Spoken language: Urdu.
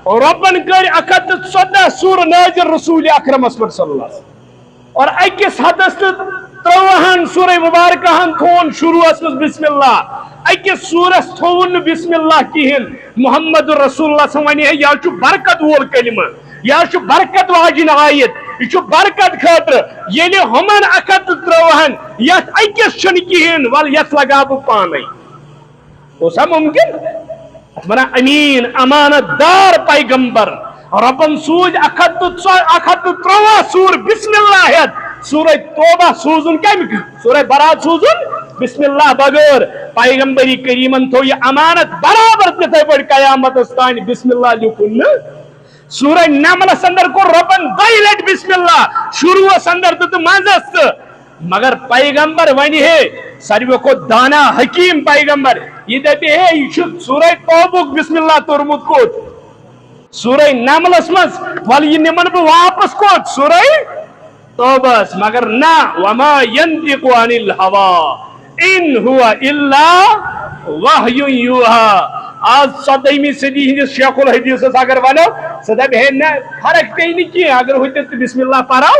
ربن کر 114 سور نازل رسول اکرم صلی اللہ علیہ وسلم اور اکس حدس 53 سورہ مبارکہن تھون شروع اسمس بسم اللہ اکس سورس تھون بسم اللہ کہن محمد رسول اللہ صلی اللہ علیہ وسلم یا برکت وول کلمہ یا برکت واجن آیت یہ برکت خاطر یلی ہمن 153 یت اکس چھن کہن ول یت لگا بہ پانے اوسا ممکن بنا امین امانت دار پیغمبر ربن سوز 153 سور بسم اللہ سورہ توبہ سوزن کم سورہ برات سوزن بسم اللہ بغیر پیغمبری کریمن تو یہ امانت برابر تتھے پڑ قیامت استان بسم اللہ لکھن سورہ نمل اندر کو ربن 2 لٹ بسم اللہ شروع اندر تو منزست مگر پیغمبر ونی ہے ساروی کو دانا حکیم پیغمبر یہ دپی ہے یہ سورہ توبہ بسم اللہ تورمت کوت سورہ نمل مز ول یہ نمن بہ واپس کوت سورہ توبہ مگر نا وما ينطق عن الهوى ان هو الا وحی یوحى آج 14ویں صدی ہندس شیخ الحدیث اگر ونو سہ دپ ہے نا فرق پی نہیں کی اگر ہوتے تو بسم اللہ پڑھو